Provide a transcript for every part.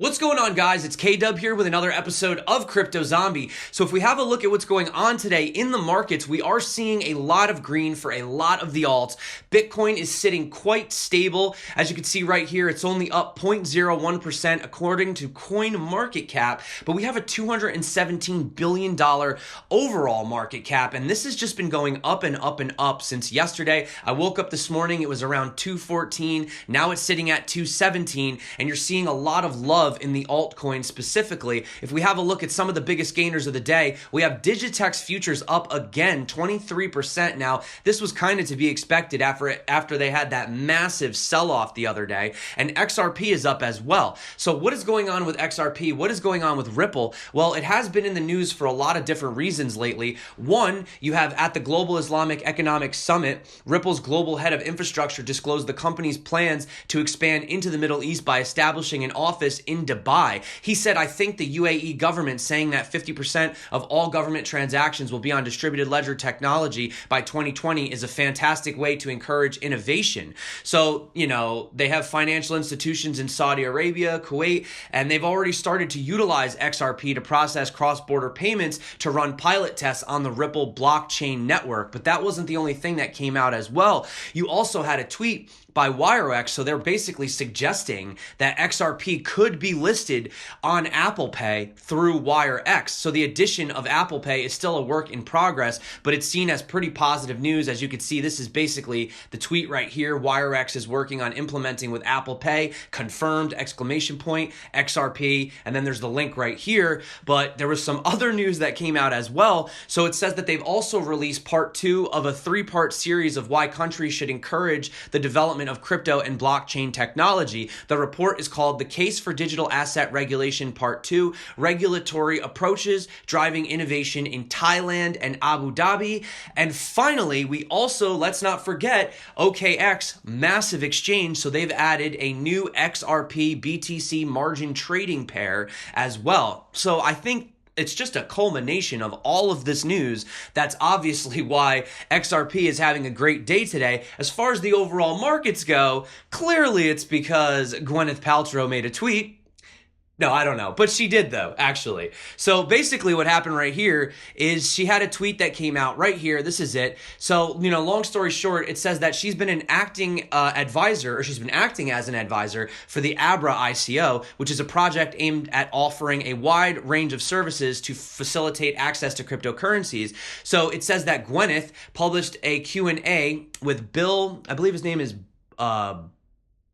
What's going on, guys? It's K-Dub here with another episode of Crypto Zombie. So if we have a look at what's going on today in the markets, we are seeing a lot of green for a lot of the alts. Bitcoin is sitting quite stable. As you can see right here, it's only up 0.01% according to CoinMarketCap, but we have a $217 billion overall market cap, and this has just been going up and up and up since yesterday. I woke up this morning, it was around 214. Now it's sitting at 217, and you're seeing a lot of love in the altcoin specifically. If we have a look at some of the biggest gainers of the day, we have Digitex futures up again 23% now. This was kind of to be expected after they had that massive sell-off the other day, and XRP is up as well. So what is going on with XRP? What is going on with Ripple? Well, it has been in the news for a lot of different reasons lately. One, you have at the Global Islamic Economic Summit, Ripple's global head of infrastructure disclosed the company's plans to expand into the Middle East by establishing an office in Dubai. He said, I think the UAE government saying that 50% of all government transactions will be on distributed ledger technology by 2020 is a fantastic way to encourage innovation. So, they have financial institutions in Saudi Arabia, Kuwait, and they've already started to utilize XRP to process cross-border payments to run pilot tests on the Ripple blockchain network. But that wasn't the only thing that came out as well. You also had a tweet by Wirex, so they're basically suggesting that XRP could be listed on Apple Pay through Wirex. So the addition of Apple Pay is still a work in progress, but it's seen as pretty positive news. As you can see, this is basically the tweet right here. Wirex is working on implementing with Apple Pay, confirmed, exclamation point, XRP, and then there's the link right here. But there was some other news that came out as well. So it says that they've also released part 2 of a 3-part series of why countries should encourage the development of crypto and blockchain technology. The report is called The Case for Digital Asset Regulation Part 2, Regulatory Approaches Driving Innovation in Thailand and Abu Dhabi. And finally, we also, let's not forget, OKEx, massive exchange. So they've added a new XRP BTC margin trading pair as well. So I think it's just a culmination of all of this news. That's obviously why XRP is having a great day today. As far as the overall markets go, clearly it's because Gwyneth Paltrow made a tweet. No, I don't know. But she did, though, actually. So basically what happened right here is she had a tweet that came out right here. This is it. So, long story short, it says that she's been an acting advisor, or she's been acting as an advisor for the Abra ICO, which is a project aimed at offering a wide range of services to facilitate access to cryptocurrencies. So it says that Gwyneth published a Q&A with Bill, I believe his name is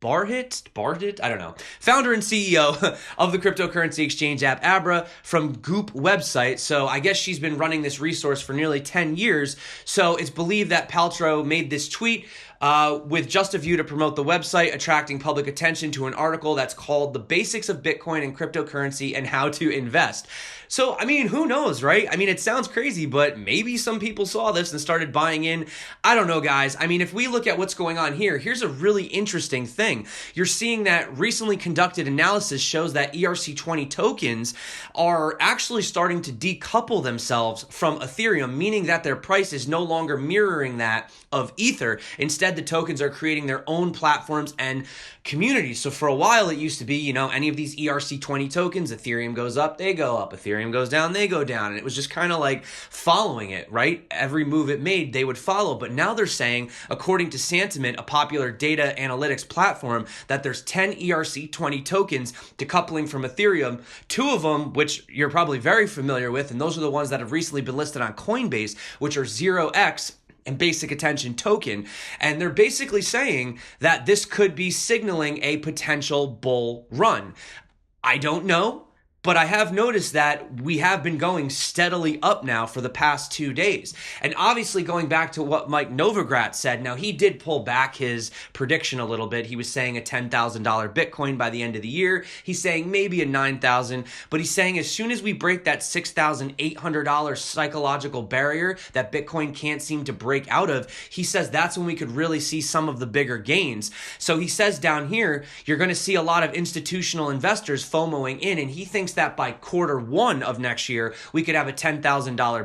Barhit, I don't know, founder and CEO of the cryptocurrency exchange app Abra from Goop website. So I guess she's been running this resource for nearly 10 years. So it's believed that Paltrow made this tweet with just a view to promote the website, attracting public attention to an article that's called The Basics of Bitcoin and Cryptocurrency and How to Invest. So, who knows, right? It sounds crazy, but maybe some people saw this and started buying in. I don't know, guys. If we look at what's going on here, here's a really interesting thing. You're seeing that recently conducted analysis shows that ERC20 tokens are actually starting to decouple themselves from Ethereum, meaning that their price is no longer mirroring that of Ether. Instead, the tokens are creating their own platforms and communities. So for a while, it used to be, any of these ERC20 tokens, Ethereum goes up, they go up. Ethereum goes down, they go down. And it was just kind of like following it, right? Every move it made, they would follow. But now they're saying, according to Sentiment, a popular data analytics platform, that there's 10 ERC20 tokens decoupling from Ethereum. 2 of them, which you're probably very familiar with, and those are the ones that have recently been listed on Coinbase, which are 0x and Basic Attention Token. And they're basically saying that this could be signaling a potential bull run. I don't know, but I have noticed that we have been going steadily up now for the past 2 days. And obviously going back to what Mike Novogratz said, now he did pull back his prediction a little bit. He was saying a $10,000 Bitcoin by the end of the year. He's saying maybe a $9,000, but he's saying as soon as we break that $6,800 psychological barrier that Bitcoin can't seem to break out of, he says that's when we could really see some of the bigger gains. So he says down here, you're going to see a lot of institutional investors FOMOing in, and he thinks that by Q1 of next year, we could have a $10,000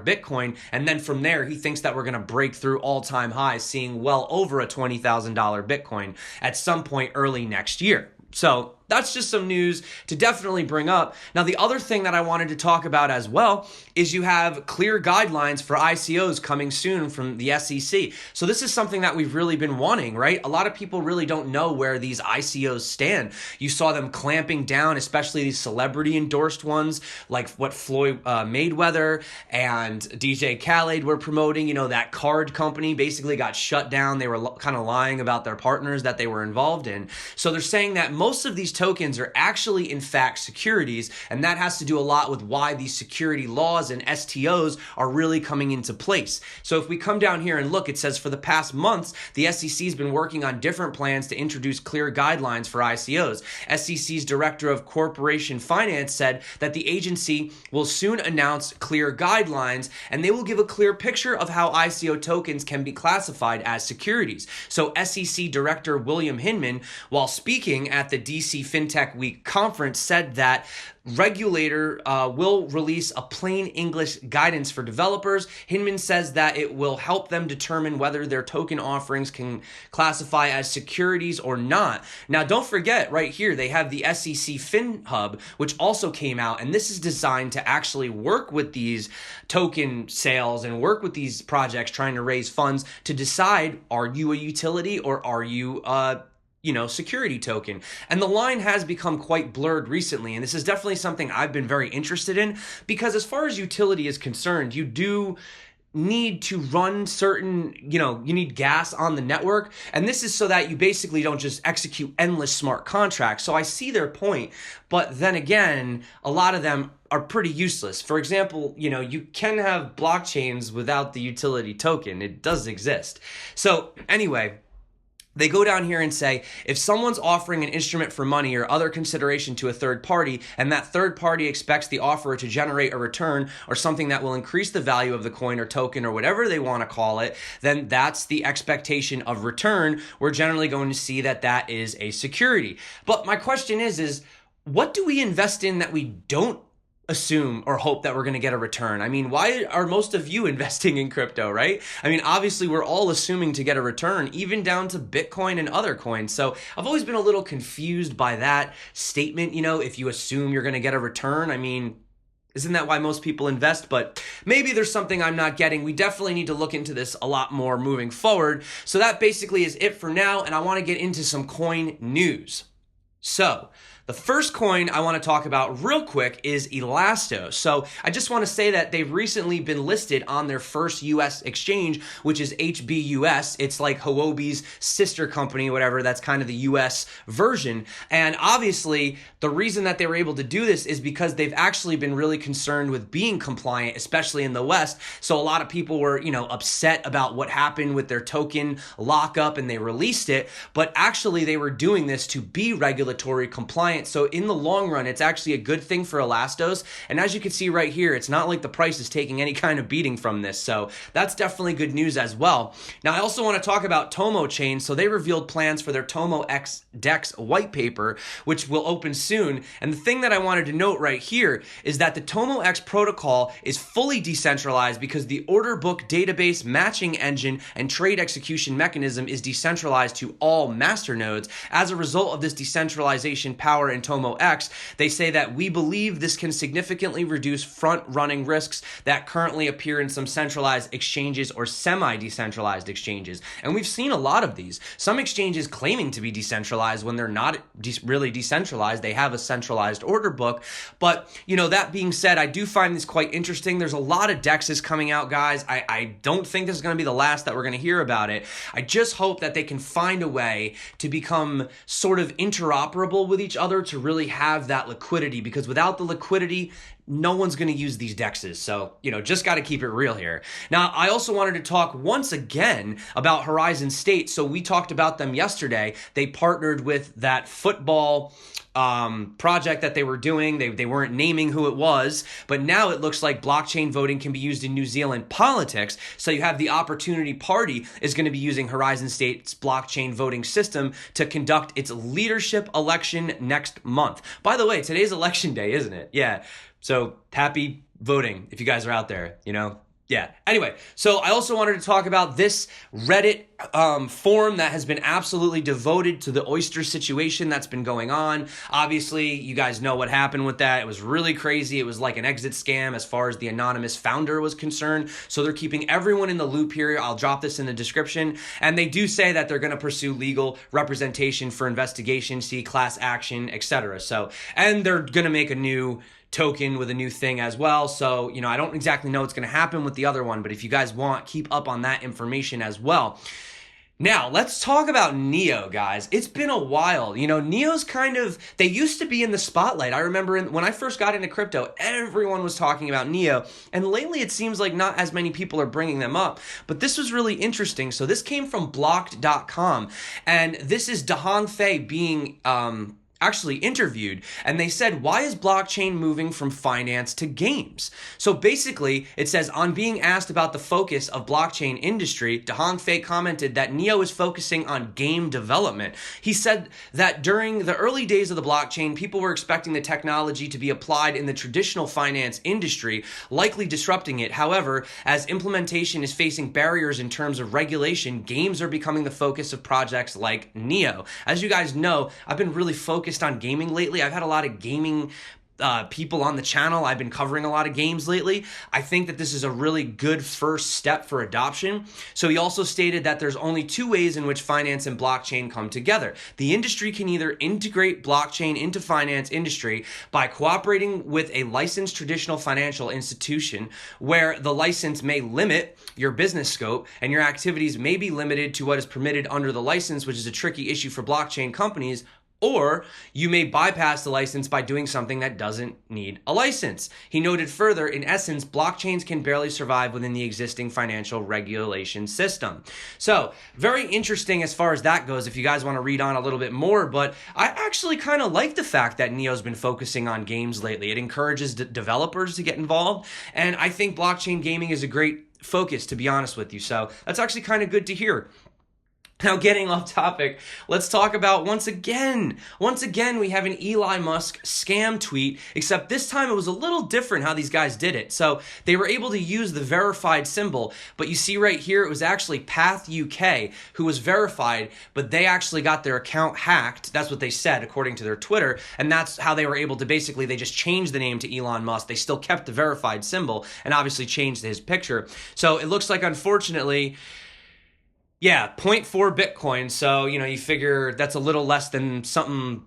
Bitcoin. And then from there, he thinks that we're going to break through all-time highs, seeing well over a $20,000 Bitcoin at some point early next year. So that's just some news to definitely bring up. Now, the other thing that I wanted to talk about as well is you have clear guidelines for ICOs coming soon from the SEC. So this is something that we've really been wanting, right? A lot of people really don't know where these ICOs stand. You saw them clamping down, especially these celebrity endorsed ones, like what Floyd Mayweather and DJ Khaled were promoting. You know, that card company basically got shut down. They were kind of lying about their partners that they were involved in. So they're saying that most of these tokens are actually, in fact, securities, and that has to do a lot with why these security laws and STOs are really coming into place. So if we come down here and look, it says for the past months, the SEC has been working on different plans to introduce clear guidelines for ICOs. SEC's Director of Corporation Finance said that the agency will soon announce clear guidelines, and they will give a clear picture of how ICO tokens can be classified as securities. So SEC Director William Hinman, while speaking at the DC FinTech Week conference, said that regulator will release a plain English guidance for developers. Hinman says that it will help them determine whether their token offerings can classify as securities or not. Now, don't forget, right here, they have the SEC FinHub, which also came out, and this is designed to actually work with these token sales and work with these projects trying to raise funds to decide, are you a utility or are you security token? And the line has become quite blurred recently, and this is definitely something I've been very interested in, because as far as utility is concerned, you do need to run certain, you need gas on the network, and this is so that you basically don't just execute endless smart contracts. So I see their point, but then again, a lot of them are pretty useless. For example, you can have blockchains without the utility token. It does exist. So anyway, they go down here and say, if someone's offering an instrument for money or other consideration to a third party, and that third party expects the offerer to generate a return or something that will increase the value of the coin or token or whatever they want to call it, then that's the expectation of return. We're generally going to see that that is a security. But my question is what do we invest in that we don't assume or hope that we're going to get a return? I mean, why are most of you investing in crypto, right? I mean, obviously we're all assuming to get a return, even down to Bitcoin and other coins. So I've always been a little confused by that statement. If you assume you're going to get a return, I mean, isn't that why most people invest? But maybe there's something I'm not getting. We definitely need to look into this a lot more moving forward. So that basically is it for now, and I want to get into some coin news. So the first coin I want to talk about real quick is Elastos. So I just want to say that they've recently been listed on their first US exchange, which is HBUS. It's like Huobi's sister company, whatever. That's kind of the US version. And obviously, the reason that they were able to do this is because they've actually been really concerned with being compliant, especially in the West. So a lot of people were, upset about what happened with their token lockup, and they released it. But actually, they were doing this to be regulatory compliant. So in the long run, it's actually a good thing for Elastos. And as you can see right here, it's not like the price is taking any kind of beating from this. So that's definitely good news as well. Now, I also want to talk about Tomochain. So they revealed plans for their TomoX DEX white paper, which will open soon. And the thing that I wanted to note right here is that the TomoX protocol is fully decentralized because the order book database matching engine and trade execution mechanism is decentralized to all master nodes. As a result of this decentralization power in TomoX, they say that we believe this can significantly reduce front-running risks that currently appear in some centralized exchanges or semi-decentralized exchanges. And we've seen a lot of these. Some exchanges claiming to be decentralized when they're not really decentralized. They have a centralized order book. But, that being said, I do find this quite interesting. There's a lot of DEXs coming out, guys. I don't think this is going to be the last that we're going to hear about it. I just hope that they can find a way to become sort of interoperable with each other to really have that liquidity, because without the liquidity, no one's going to use these DEXs. So, just got to keep it real here. Now, I also wanted to talk once again about Horizon State. So we talked about them yesterday. They partnered with that football project that they were doing. They weren't naming who it was, but now it looks like blockchain voting can be used in New Zealand politics. So you have the Opportunity Party is going to be using Horizon State's blockchain voting system to conduct its leadership election next month. By the way, today's election day, isn't it? Yeah. So happy voting if you guys are out there, Yeah. Anyway, so I also wanted to talk about this Reddit forum that has been absolutely devoted to the Oyster situation that's been going on. Obviously, you guys know what happened with that. It was really crazy. It was like an exit scam as far as the anonymous founder was concerned. So they're keeping everyone in the loop here. I'll drop this in the description. And they do say that they're going to pursue legal representation for investigation, see class action, etc. So, and they're going to make a new token with a new thing as well. So, I don't exactly know what's going to happen with the other one, but if you guys want, keep up on that information as well. Now, let's talk about NEO, guys. It's been a while. NEO's they used to be in the spotlight. I remember when I first got into crypto, everyone was talking about NEO, and lately it seems like not as many people are bringing them up, but this was really interesting. So this came from blocked.com, and this is Hongfei being actually interviewed, and they said, why is blockchain moving from finance to games? So basically, it says, on being asked about the focus of blockchain industry, Hongfei commented that NEO is focusing on game development. He said that during the early days of the blockchain, people were expecting the technology to be applied in the traditional finance industry, likely disrupting it. However, as implementation is facing barriers in terms of regulation, games are becoming the focus of projects like NEO. As you guys know, I've been really focused on gaming lately. I've had a lot of gaming people on the channel. I've been covering a lot of games lately. I think that this is a really good first step for adoption. So he also stated that there's only two ways in which finance and blockchain come together. The industry can either integrate blockchain into finance industry by cooperating with a licensed traditional financial institution, where the license may limit your business scope and your activities may be limited to what is permitted under the license, which is a tricky issue for blockchain companies. Or you may bypass the license by doing something that doesn't need a license. He noted further, in essence, blockchains can barely survive within the existing financial regulation system. So very interesting as far as that goes, if you guys want to read on a little bit more. But I actually kind of like the fact that NEO's been focusing on games lately. It encourages developers to get involved. And I think blockchain gaming is a great focus, to be honest with you. So that's actually kind of good to hear. Now, getting off topic, let's talk about once again, we have an Elon Musk scam tweet, except this time it was a little different how these guys did it. So they were able to use the verified symbol, but you see right here, it was actually Path UK who was verified, but they actually got their account hacked. That's what they said, according to their Twitter. And that's how they were able to basically, they just changed the name to Elon Musk. They still kept the verified symbol and obviously changed his picture. So it looks like, unfortunately, yeah, 0.4 Bitcoin. So, you figure that's a little less than something,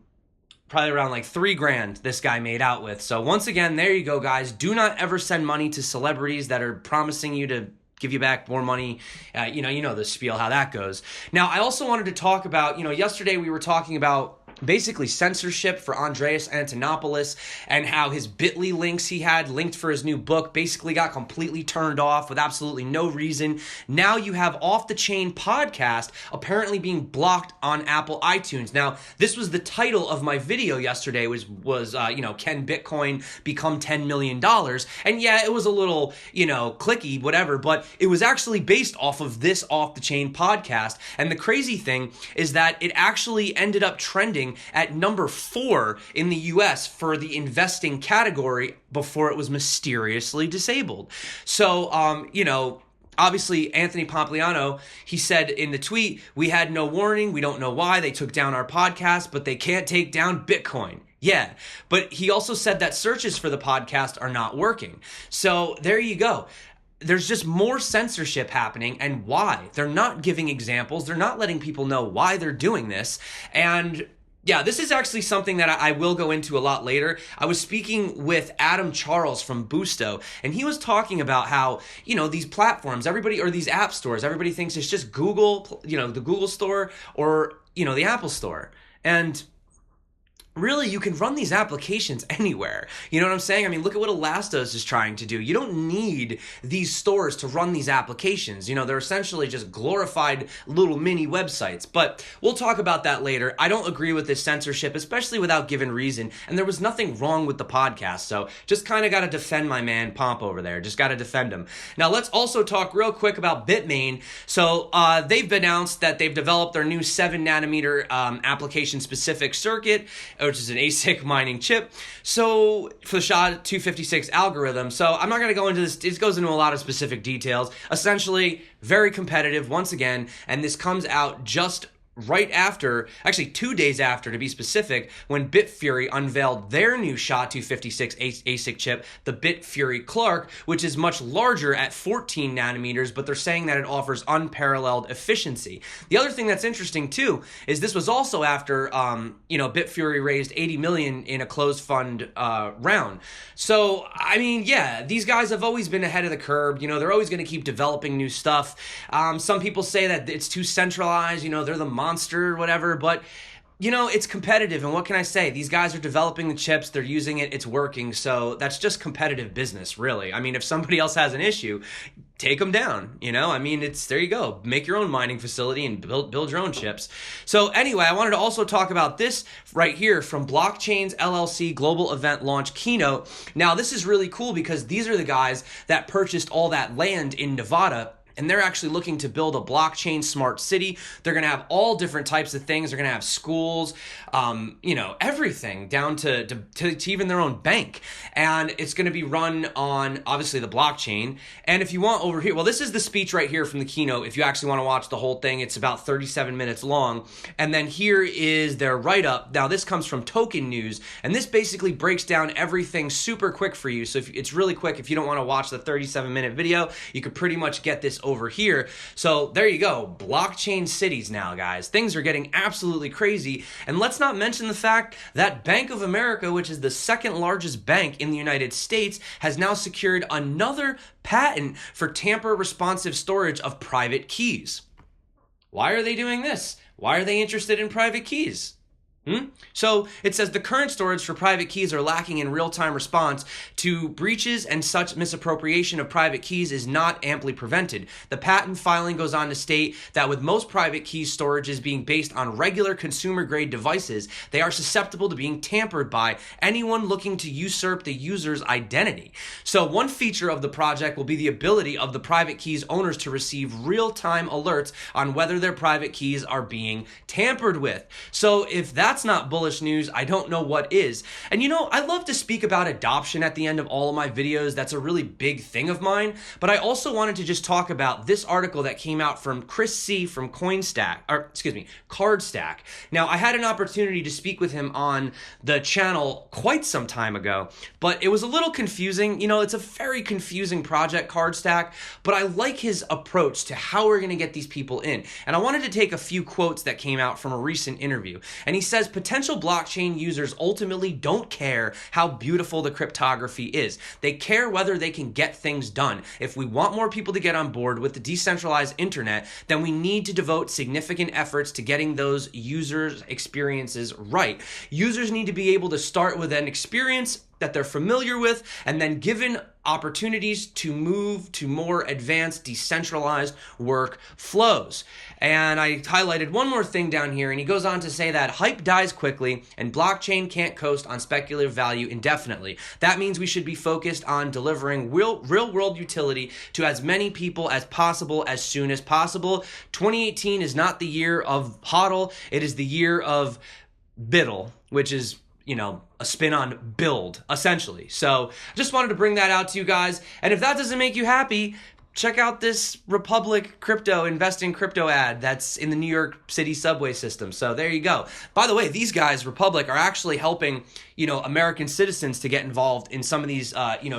probably around like $3,000 this guy made out with. So once again, there you go, guys. Do not ever send money to celebrities that are promising you to give you back more money. You know the spiel, how that goes. Now, I also wanted to talk about, yesterday we were talking about basically censorship for Andreas Antonopoulos and how his Bitly links he had linked for his new book basically got completely turned off with absolutely no reason. Now you have Off the Chain podcast apparently being blocked on Apple iTunes. Now, this was the title of my video yesterday was can Bitcoin become $10 million? And yeah, it was a little, clicky, whatever, but it was actually based off of this Off the Chain podcast. And the crazy thing is that it actually ended up trending at number 4 in the US for the investing category before it was mysteriously disabled. So, obviously, Anthony Pompliano, he said in the tweet, we had no warning. We don't know why they took down our podcast, but they can't take down Bitcoin. Yeah, but he also said that searches for the podcast are not working. So there you go. There's just more censorship happening, and why? They're not giving examples. They're not letting people know why they're doing this. And yeah, this is actually something that I will go into a lot later. I was speaking with Adam Charles from Boosto, and he was talking about how, these platforms, or these app stores, everybody thinks it's just Google, the Google store or, the Apple store. And really, you can run these applications anywhere. You know what I'm saying? I mean, look at what Elastos is trying to do. You don't need these stores to run these applications. They're essentially just glorified little mini websites. But we'll talk about that later. I don't agree with this censorship, especially without given reason. And there was nothing wrong with the podcast. So just kind of got to defend my man Pomp over there. Just got to defend him. Now, let's also talk real quick about Bitmain. So they've announced that they've developed their new 7 nanometer application specific circuit, which is an ASIC mining chip. So for the SHA-256 algorithm. So I'm not going to go into this. It goes into a lot of specific details. Essentially, very competitive once again. And this comes out just right after, actually 2 days after to be specific, when Bitfury unveiled their new SHA-256 ASIC chip, the Bitfury Clark, which is much larger at 14 nanometers, but they're saying that it offers unparalleled efficiency. The other thing that's interesting too is this was also after, Bitfury raised 80 million in a closed fund round. So, I mean, yeah, these guys have always been ahead of the curve. They're always going to keep developing new stuff. Some people say that it's too centralized. They're the monster or whatever, but it's competitive, and what can I say? These guys are developing the chips, they're using it, it's working, so that's just competitive business, really. I mean, if somebody else has an issue, take them down, I mean, there you go. Make your own mining facility and build your own chips. So anyway, I wanted to also talk about this right here from Blockchains LLC Global Event Launch Keynote. Now, this is really cool because these are the guys that purchased all that land in Nevada, and they're actually looking to build a blockchain smart city. They're going to have all different types of things. They're going to have schools, everything down to even their own bank. And it's going to be run on, obviously, the blockchain. And if you want over here, well, this is the speech right here from the keynote. If you actually want to watch the whole thing, it's about 37 minutes long. And then here is their write-up. Now, this comes from Token News. And this basically breaks down everything super quick for you. So it's really quick. If you don't want to watch the 37-minute video, you could pretty much get this over here. So there you go. Blockchain cities now, guys. Things are getting absolutely crazy. And let's not mention the fact that Bank of America, which is the second largest bank in the United States, has now secured another patent for tamper-responsive storage of private keys. Why are they doing this? Why are they interested in private keys? So it says the current storage for private keys are lacking in real-time response to breaches, and such misappropriation of private keys is not amply prevented. The patent filing goes on to state that with most private key storages being based on regular consumer-grade devices, they are susceptible to being tampered by anyone looking to usurp the user's identity. So one feature of the project will be the ability of the private keys owners to receive real-time alerts on whether their private keys are being tampered with. So if that's not bullish news, I don't know what is. And I love to speak about adoption at the end of all of my videos. That's a really big thing of mine. But I also wanted to just talk about this article that came out from Chris C. from Cardstack. Now, I had an opportunity to speak with him on the channel quite some time ago, but it was a little confusing. It's a very confusing project, Cardstack, but I like his approach to how we're going to get these people in. And I wanted to take a few quotes that came out from a recent interview. And he says, potential blockchain users ultimately don't care how beautiful the cryptography is. They care whether they can get things done. If we want more people to get on board with the decentralized internet, then we need to devote significant efforts to getting those users' experiences right. Users need to be able to start with an experience that they're familiar with, and then given opportunities to move to more advanced decentralized work flows. And I highlighted one more thing down here, and he goes on to say that hype dies quickly and blockchain can't coast on speculative value indefinitely. That means we should be focused on delivering real world utility to as many people as possible as soon as possible. 2018 is not the year of HODL, it is the year of BIDL, which is a spin on build, essentially. So just wanted to bring that out to you guys. And if that doesn't make you happy, check out this Republic crypto, invest in crypto ad that's in the New York City subway system. So there you go. By the way, these guys, Republic, are actually helping, American citizens to get involved in some of these,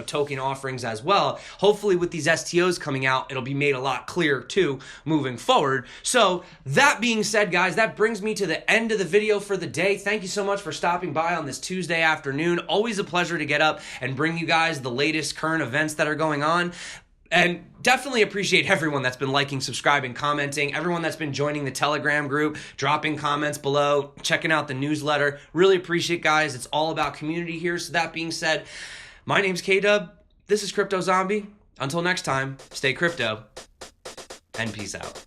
token offerings as well. Hopefully with these STOs coming out, it'll be made a lot clearer too moving forward. So that being said, guys, that brings me to the end of the video for the day. Thank you so much for stopping by on this Tuesday afternoon. Always a pleasure to get up and bring you guys the latest current events that are going on. And definitely appreciate everyone that's been liking, subscribing, commenting, everyone that's been joining the Telegram group, dropping comments below, checking out the newsletter. Really appreciate, guys. It's all about community here. So that being said, my name's K-Dub. This is Crypto Zombie. Until next time, stay crypto and peace out.